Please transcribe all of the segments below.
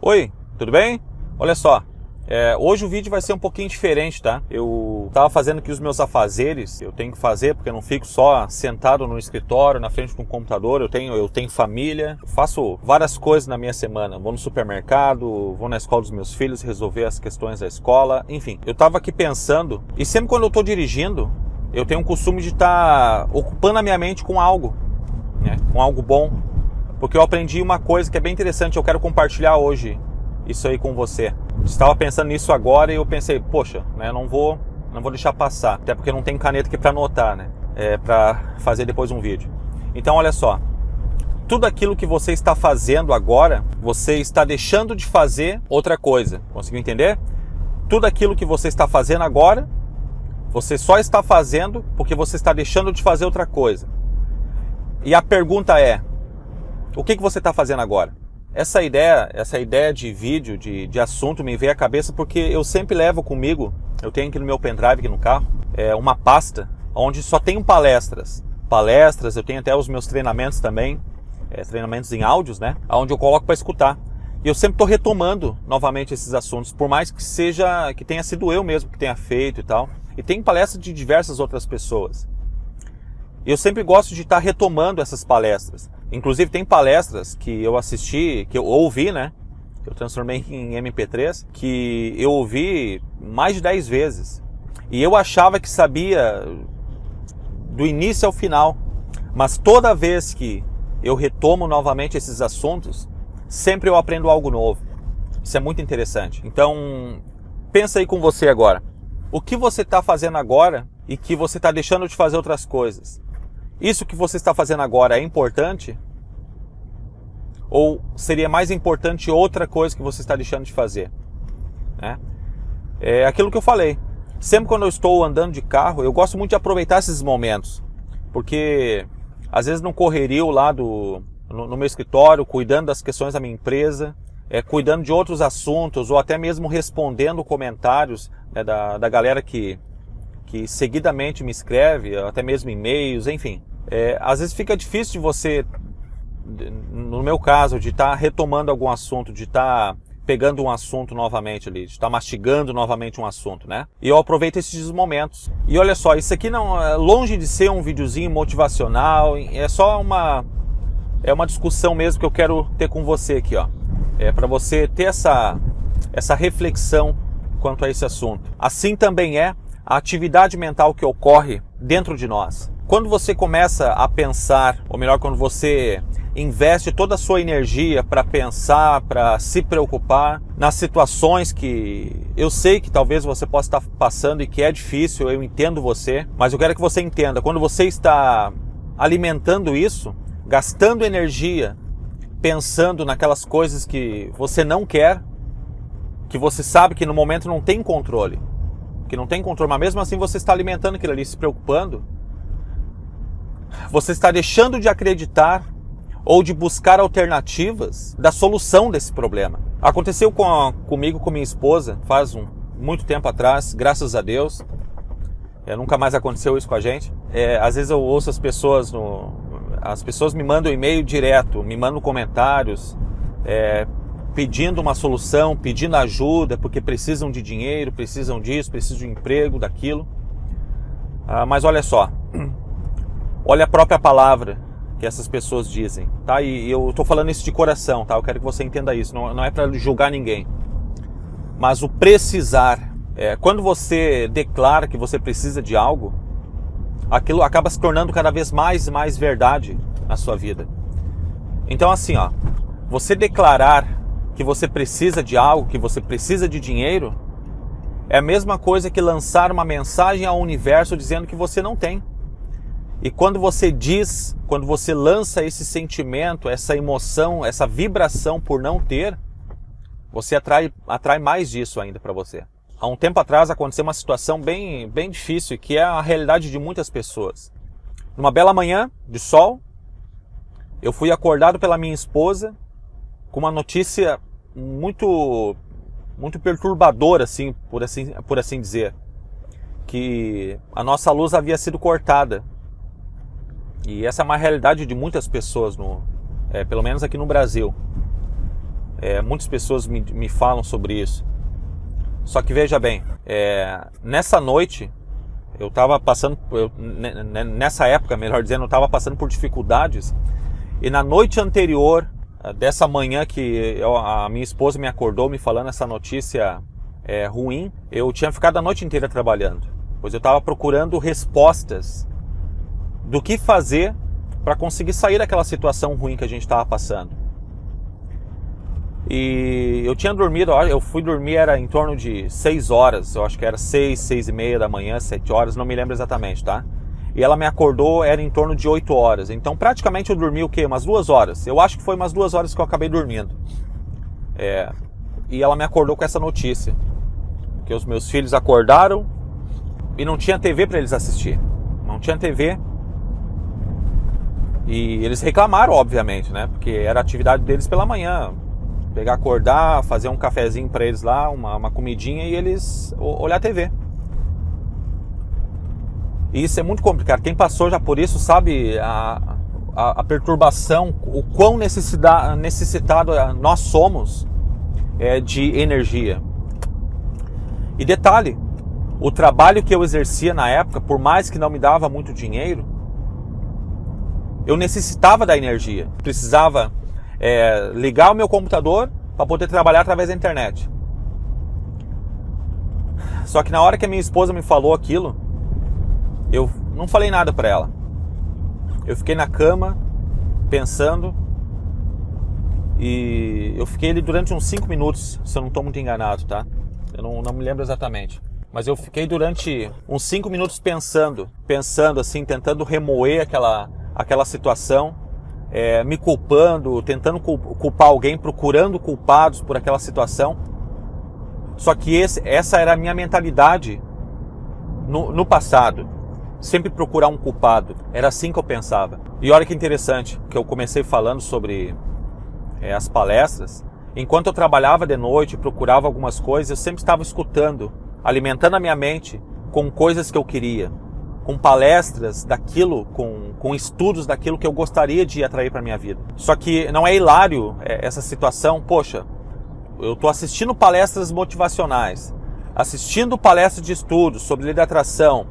Oi, tudo bem? Olha só, hoje o vídeo vai ser um pouquinho diferente, tá? Eu tava fazendo aqui os meus afazeres, eu tenho que fazer porque eu não fico só sentado no escritório, na frente de um computador, eu tenho família, eu faço várias coisas na minha semana, vou no supermercado, vou na escola dos meus filhos resolver as questões da escola, enfim. Eu tava aqui pensando, e sempre quando eu tô dirigindo, eu tenho o costume de estar ocupando a minha mente com algo, né? Com algo bom. Porque eu aprendi uma coisa que é bem interessante, eu quero compartilhar hoje isso aí com você. Eu estava pensando nisso agora e eu pensei, poxa, né, não vou deixar passar. Até porque não tem caneta aqui para anotar, né? Para fazer depois um vídeo. Então, olha só. Tudo aquilo que você está fazendo agora, você está deixando de fazer outra coisa. Conseguiu entender? Tudo aquilo que você está fazendo agora, você só está fazendo porque você está deixando de fazer outra coisa. E a pergunta é, o que você está fazendo agora? Essa ideia de vídeo, de assunto me veio à cabeça porque eu sempre levo comigo, eu tenho aqui no meu pendrive, aqui no carro, uma pasta onde só tenho palestras. Palestras, eu tenho até os meus treinamentos também, treinamentos em áudios, né? Onde eu coloco para escutar. E eu sempre estou retomando novamente esses assuntos, por mais que tenha sido eu mesmo que tenha feito e tal. E tem palestras de diversas outras pessoas. Eu sempre gosto de estar retomando essas palestras. Inclusive tem palestras que eu assisti, que eu ouvi, né? Que eu transformei em MP3, que eu ouvi mais de 10 vezes. E eu achava que sabia do início ao final. Mas toda vez que eu retomo novamente esses assuntos, sempre eu aprendo algo novo. Isso é muito interessante. Então, pensa aí com você agora. O que você está fazendo agora e que você está deixando de fazer outras coisas? Isso que você está fazendo agora é importante? Ou seria mais importante outra coisa que você está deixando de fazer? Né? É aquilo que eu falei. Sempre quando eu estou andando de carro, eu gosto muito de aproveitar esses momentos. Porque às vezes no correrio lá no meu escritório, cuidando das questões da minha empresa, cuidando de outros assuntos, ou até mesmo respondendo comentários, né, da galera que seguidamente me escreve, até mesmo e-mails, enfim. Às vezes fica difícil de você, no meu caso, de estar retomando algum assunto, de estar pegando um assunto novamente ali, de estar mastigando novamente um assunto, né? E eu aproveito esses momentos. E olha só, isso aqui não é longe de ser um videozinho motivacional, é só uma discussão mesmo que eu quero ter com você aqui, ó. Para você ter essa reflexão quanto a esse assunto. Assim também é a atividade mental que ocorre dentro de nós. Quando você começa a pensar, ou melhor, quando você investe toda a sua energia para pensar, para se preocupar nas situações que eu sei que talvez você possa estar passando e que é difícil, eu entendo você, mas eu quero que você entenda, quando você está alimentando isso, gastando energia, pensando naquelas coisas que você não quer, que você sabe que no momento não tem controle, mas mesmo assim você está alimentando aquilo ali, se preocupando, você está deixando de acreditar ou de buscar alternativas da solução desse problema. Aconteceu comigo, com minha esposa, faz muito tempo atrás, graças a Deus. Nunca mais aconteceu isso com a gente. Às vezes eu ouço as pessoas me mandam e-mail direto, me mandam comentários, pedindo uma solução, pedindo ajuda, porque precisam de dinheiro, precisam disso, precisam de um emprego, daquilo. Mas olha só, olha a própria palavra que essas pessoas dizem, tá? E eu estou falando isso de coração, tá? Eu quero que você entenda isso, não é para julgar ninguém. Mas o precisar, quando você declara que você precisa de algo, aquilo acaba se tornando cada vez mais e mais verdade na sua vida. Então assim, ó, você declarar que você precisa de algo, que você precisa de dinheiro, é a mesma coisa que lançar uma mensagem ao universo dizendo que você não tem. E quando você lança esse sentimento, essa emoção, essa vibração por não ter, você atrai mais disso ainda para você. Há um tempo atrás aconteceu uma situação bem, bem difícil, que é a realidade de muitas pessoas. Numa bela manhã de sol, eu fui acordado pela minha esposa com uma notícia muito, muito perturbadora, assim, por assim dizer, que a nossa luz havia sido cortada. E essa é uma realidade de muitas pessoas, pelo menos aqui no Brasil. Muitas pessoas me falam sobre isso. Só que veja bem, nessa noite, eu estava passando, nessa época, melhor dizendo, eu estava passando por dificuldades. E na noite anterior, dessa manhã que a minha esposa me acordou me falando essa notícia ruim, eu tinha ficado a noite inteira trabalhando. Pois eu estava procurando respostas do que fazer para conseguir sair daquela situação ruim que a gente estava passando. E eu tinha dormido, eu fui dormir, era em torno de 6 horas, eu acho que era 6 e meia da manhã, 7 horas, não me lembro exatamente, tá? E ela me acordou, era em torno de 8 horas, então praticamente eu dormi o quê? Umas 2 horas, eu acho que foi umas 2 horas que eu acabei dormindo. E ela me acordou com essa notícia, que os meus filhos acordaram e não tinha TV para eles assistir, não tinha TV. E eles reclamaram, obviamente, né? Porque era a atividade deles pela manhã. Pegar, acordar, fazer um cafezinho para eles lá, uma comidinha e eles olhar a TV. E isso é muito complicado. Quem passou já por isso sabe a perturbação, o quão necessitado nós somos de energia. E detalhe, o trabalho que eu exercia na época, por mais que não me dava muito dinheiro, eu necessitava da energia. Precisava ligar o meu computador para poder trabalhar através da internet. Só que na hora que a minha esposa me falou aquilo, eu não falei nada para ela. Eu fiquei na cama pensando e eu fiquei ali durante uns 5 minutos, se eu não estou muito enganado, tá? Eu não me lembro exatamente. Mas eu fiquei durante uns 5 minutos pensando assim, tentando remoer aquela situação, me culpando, tentando culpar alguém, procurando culpados por aquela situação. Só que essa era a minha mentalidade no passado. Sempre procurar um culpado. Era assim que eu pensava. E olha que interessante, que eu comecei falando sobre as palestras. Enquanto eu trabalhava de noite, procurava algumas coisas, eu sempre estava escutando, alimentando a minha mente com coisas que eu queria, com palestras daquilo, com estudos daquilo que eu gostaria de atrair para a minha vida. Só que não é hilário essa situação. Poxa, eu estou assistindo palestras motivacionais, assistindo palestras de estudos sobre lei da atração,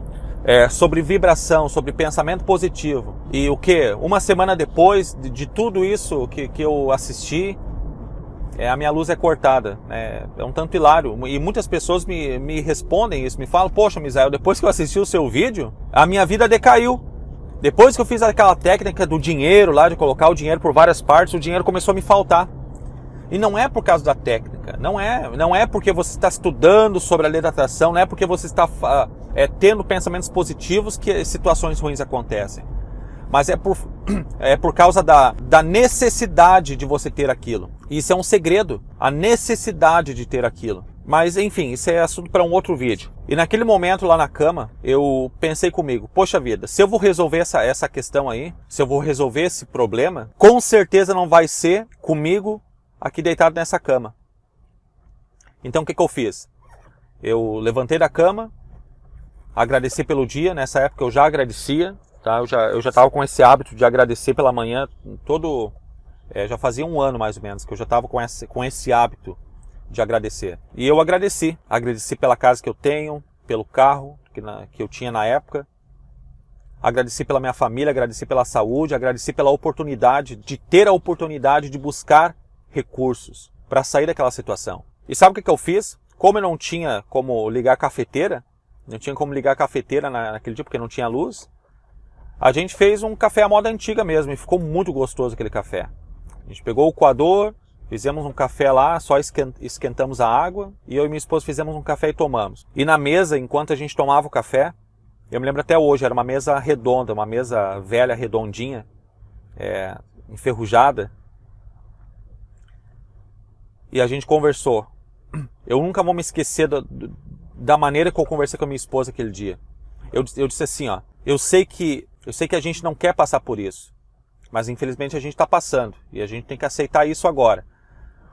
sobre vibração, sobre pensamento positivo. E o que? Uma semana depois de tudo isso que eu assisti, a minha luz é cortada. É um tanto hilário. E muitas pessoas me respondem isso, me falam: poxa, Misael, depois que eu assisti o seu vídeo, a minha vida decaiu. Depois que eu fiz aquela técnica do dinheiro lá, de colocar o dinheiro por várias partes, o dinheiro começou a me faltar. E não é por causa da técnica, não é porque você está estudando sobre a lei da atração, não é porque você está tendo pensamentos positivos que situações ruins acontecem. Mas é por causa da necessidade de você ter aquilo. Isso é um segredo, a necessidade de ter aquilo. Mas enfim, isso é assunto para um outro vídeo. E naquele momento lá na cama, eu pensei comigo: poxa vida, se eu vou resolver essa questão aí, se eu vou resolver esse problema, com certeza não vai ser comigo aqui deitado nessa cama. Então o que eu fiz? Eu levantei da cama, agradeci pelo dia. Nessa época eu já agradecia, tá? Eu já estava com esse hábito de agradecer pela manhã já fazia 1 ano mais ou menos que eu já estava com esse hábito de agradecer. E eu agradeci pela casa que eu tenho, pelo carro que eu tinha na época, agradeci pela minha família, agradeci pela saúde, agradeci pela oportunidade de ter a oportunidade de buscar recursos para sair daquela situação. E sabe o que eu fiz? Como eu não tinha como ligar a cafeteira, naquele dia porque não tinha luz, a gente fez um café à moda antiga mesmo e ficou muito gostoso aquele café. A gente pegou o coador, fizemos um café lá, só esquentamos a água e eu e minha esposa fizemos um café e tomamos. E na mesa, enquanto a gente tomava o café, eu me lembro até hoje, era uma mesa redonda, uma mesa velha, redondinha, enferrujada. E a gente conversou. Eu nunca vou me esquecer da maneira que eu conversei com a minha esposa aquele dia. Eu disse assim, ó: eu sei que a gente não quer passar por isso, mas infelizmente a gente está passando e a gente tem que aceitar isso agora.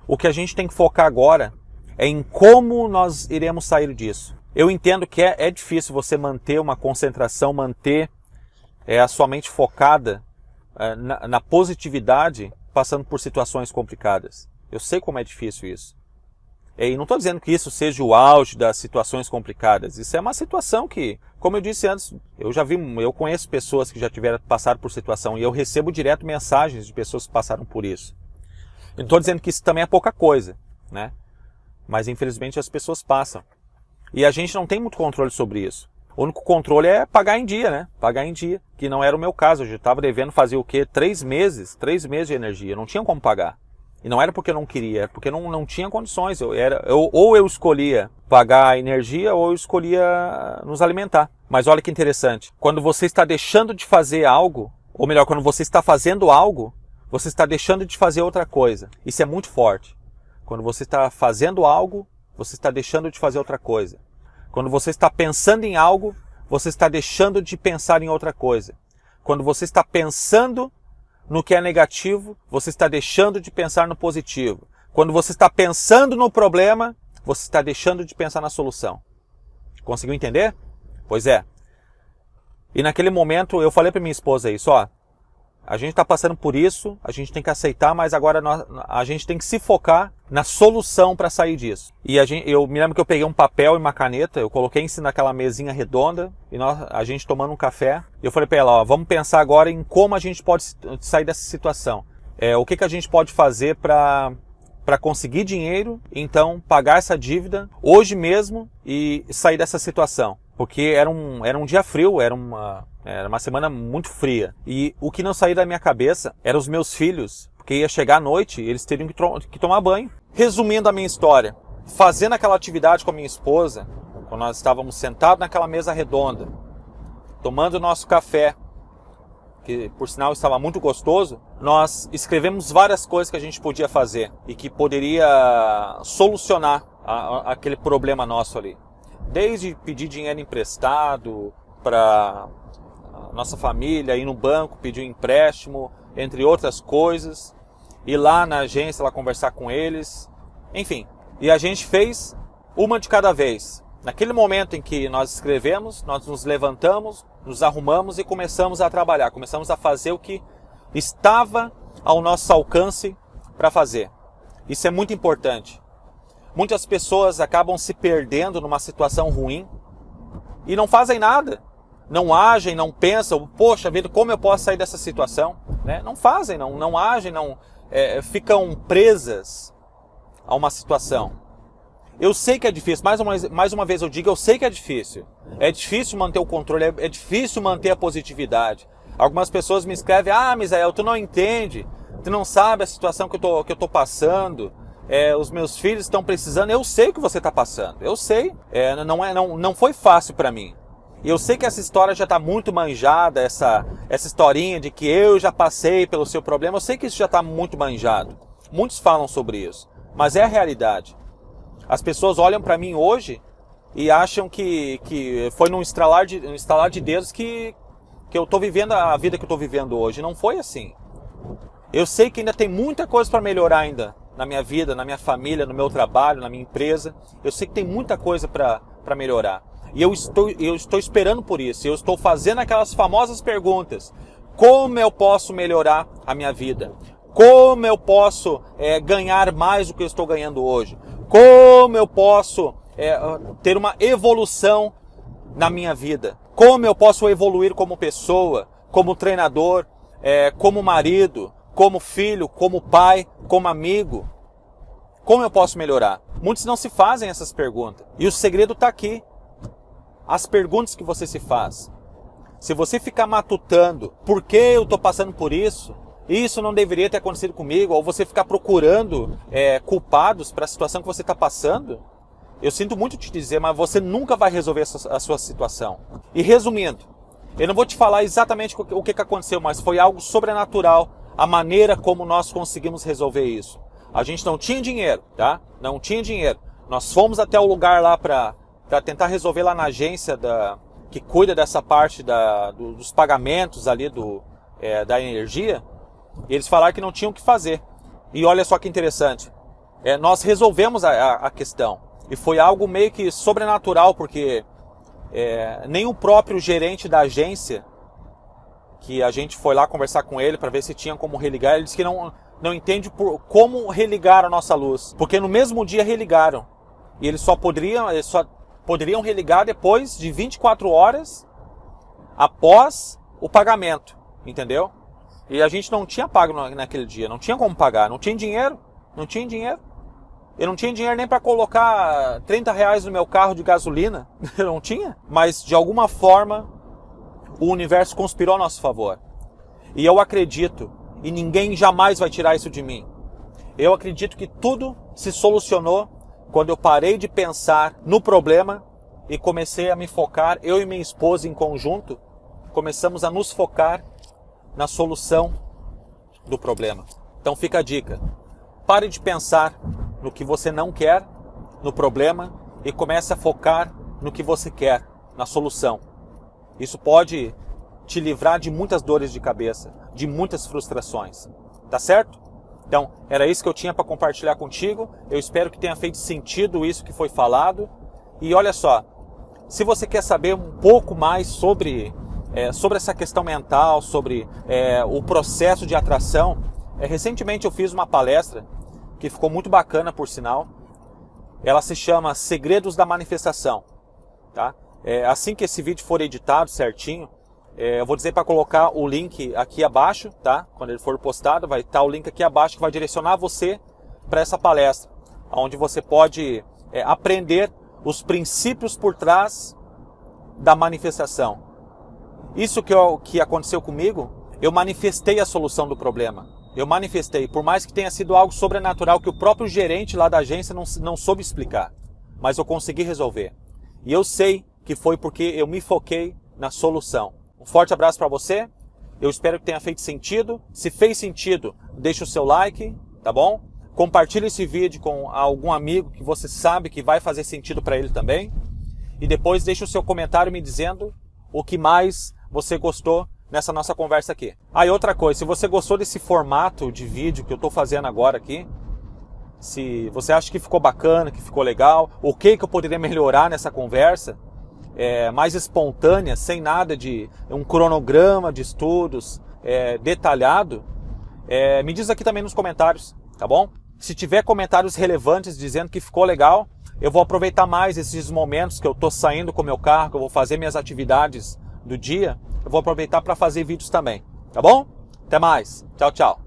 O que a gente tem que focar agora é em como nós iremos sair disso. Eu entendo que é difícil você manter uma concentração, manter a sua mente focada na positividade, passando por situações complicadas. Eu sei como é difícil isso. E não estou dizendo que isso seja o auge das situações complicadas. Isso é uma situação que, como eu disse antes, eu conheço pessoas que já passaram por situação e eu recebo direto mensagens de pessoas que passaram por isso. Eu não estou dizendo que isso também é pouca coisa, né? Mas infelizmente as pessoas passam. E a gente não tem muito controle sobre isso. O único controle é pagar em dia, né? Pagar em dia, que não era o meu caso. Eu já estava devendo fazer o quê? 3 meses de energia. Eu não tinha como pagar. E não era porque eu não queria, era porque não tinha condições. Ou eu escolhia pagar a energia, ou eu escolhia nos alimentar. Mas olha que interessante. Quando você está deixando de fazer algo, ou melhor, quando você está fazendo algo, você está deixando de fazer outra coisa. Isso é muito forte. Quando você está fazendo algo, você está deixando de fazer outra coisa. Quando você está pensando em algo, você está deixando de pensar em outra coisa. Quando você está pensando no que é negativo, você está deixando de pensar no positivo. Quando você está pensando no problema, você está deixando de pensar na solução. Conseguiu entender? Pois é. E naquele momento eu falei para minha esposa isso, ó. A gente está passando por isso, a gente tem que aceitar, mas agora a gente tem que se focar na solução para sair disso. E eu me lembro que eu peguei um papel e uma caneta, eu coloquei em cima daquela mesinha redonda, e a gente tomando um café. E eu falei para ela, ó, vamos pensar agora em como a gente pode sair dessa situação. O que a gente pode fazer para conseguir dinheiro, então pagar essa dívida hoje mesmo e sair dessa situação. Porque era um dia frio, era uma semana muito fria. E o que não saía da minha cabeça eram os meus filhos, porque ia chegar à noite e eles teriam que tomar banho. Resumindo a minha história, fazendo aquela atividade com a minha esposa, quando nós estávamos sentados naquela mesa redonda, tomando o nosso café, que por sinal estava muito gostoso, nós escrevemos várias coisas que a gente podia fazer e que poderia solucionar aquele problema nosso ali. Desde pedir dinheiro emprestado para nossa família, ir no banco, pedir um empréstimo, entre outras coisas, ir lá na agência, lá conversar com eles, enfim. E a gente fez uma de cada vez. Naquele momento em que nós escrevemos, nós nos levantamos, nos arrumamos e começamos a trabalhar, começamos a fazer o que estava ao nosso alcance para fazer. Isso é muito importante. Muitas pessoas acabam se perdendo numa situação ruim e não fazem nada. Não agem, não pensam, poxa vida, como eu posso sair dessa situação? Né? Não fazem, não agem, ficam presas a uma situação. Eu sei que é difícil, mais uma vez eu digo, eu sei que é difícil. É difícil manter o controle, é difícil manter a positividade. Algumas pessoas me escrevem, Misael, tu não entende, tu não sabe a situação que eu tô passando. Os meus filhos estão precisando, eu sei o que você está passando, eu sei, não foi fácil para mim. E eu sei que essa história já está muito manjada, essa historinha de que eu já passei pelo seu problema, eu sei que isso já está muito manjado. Muitos falam sobre isso, mas é a realidade. As pessoas olham para mim hoje e acham que foi num instalar de dedos que eu estou vivendo a vida que eu estou vivendo hoje. Não foi assim. Eu sei que ainda tem muita coisa para melhorar ainda na minha vida, na minha família, no meu trabalho, na minha empresa. Eu sei que tem muita coisa para melhorar. E eu estou esperando por isso. Eu estou fazendo aquelas famosas perguntas. Como eu posso melhorar a minha vida? Como eu posso ganhar mais do que eu estou ganhando hoje? Como eu posso ter uma evolução na minha vida? Como eu posso evoluir como pessoa, como treinador, como marido, como filho, como pai, como amigo? Como eu posso melhorar? Muitos não se fazem essas perguntas. E o segredo está aqui. As perguntas que você se faz. Se você ficar matutando, por que eu estou passando por isso? Isso não deveria ter acontecido comigo. Ou você ficar procurando culpados para a situação que você está passando. Eu sinto muito te dizer, mas você nunca vai resolver a sua situação. E resumindo, eu não vou te falar exatamente o que aconteceu, mas foi algo sobrenatural. A maneira como nós conseguimos resolver isso. A gente não tinha dinheiro, tá? Não tinha dinheiro. Nós fomos até o lugar lá para tentar resolver lá na agência que cuida dessa parte dos pagamentos ali da energia. E eles falaram que não tinham o que fazer. E olha só que interessante. Nós resolvemos a questão. E foi algo meio que sobrenatural, porque nem o próprio gerente da agência, que a gente foi lá conversar com ele para ver se tinha como religar, ele disse que não entende por como religar a nossa luz. Porque no mesmo dia religaram. E eles só poderiam religar depois de 24 horas após o pagamento. Entendeu? E a gente não tinha pago naquele dia. Não tinha como pagar. Não tinha dinheiro. Não tinha dinheiro. Eu não tinha dinheiro nem para colocar 30 reais no meu carro de gasolina. Eu não tinha. Mas de alguma forma o universo conspirou a nosso favor. E eu acredito, e ninguém jamais vai tirar isso de mim, eu acredito que tudo se solucionou quando eu parei de pensar no problema e comecei a me focar, eu e minha esposa em conjunto, começamos a nos focar na solução do problema. Então fica a dica, pare de pensar no que você não quer, no problema, e comece a focar no que você quer, na solução. Isso pode te livrar de muitas dores de cabeça, de muitas frustrações. Tá certo? Então, era isso que eu tinha para compartilhar contigo. Eu espero que tenha feito sentido isso que foi falado. E olha só, se você quer saber um pouco mais sobre essa questão mental, sobre o processo de atração, recentemente eu fiz uma palestra que ficou muito bacana, por sinal. Ela se chama Segredos da Manifestação. Tá? Assim que esse vídeo for editado certinho, eu vou dizer para colocar o link aqui abaixo, tá? Quando ele for postado, vai estar o link aqui abaixo que vai direcionar você para essa palestra, onde você pode aprender os princípios por trás da manifestação. Isso que aconteceu comigo, eu manifestei a solução do problema. Eu manifestei, por mais que tenha sido algo sobrenatural que o próprio gerente lá da agência não soube explicar, mas eu consegui resolver. E eu sei que foi porque eu me foquei na solução. Um forte abraço para você, eu espero que tenha feito sentido. Se fez sentido, deixa o seu like, tá bom? Compartilhe esse vídeo com algum amigo que você sabe que vai fazer sentido para ele também. E depois deixa o seu comentário me dizendo o que mais você gostou nessa nossa conversa aqui. E outra coisa, se você gostou desse formato de vídeo que eu estou fazendo agora aqui, se você acha que ficou bacana, que ficou legal, o que eu poderia melhorar nessa conversa, mais espontânea, sem nada de um cronograma de estudos detalhado, me diz aqui também nos comentários, tá bom? Se tiver comentários relevantes dizendo que ficou legal, eu vou aproveitar mais esses momentos que eu estou saindo com o meu carro, que eu vou fazer minhas atividades do dia, eu vou aproveitar para fazer vídeos também, tá bom? Até mais, tchau, tchau.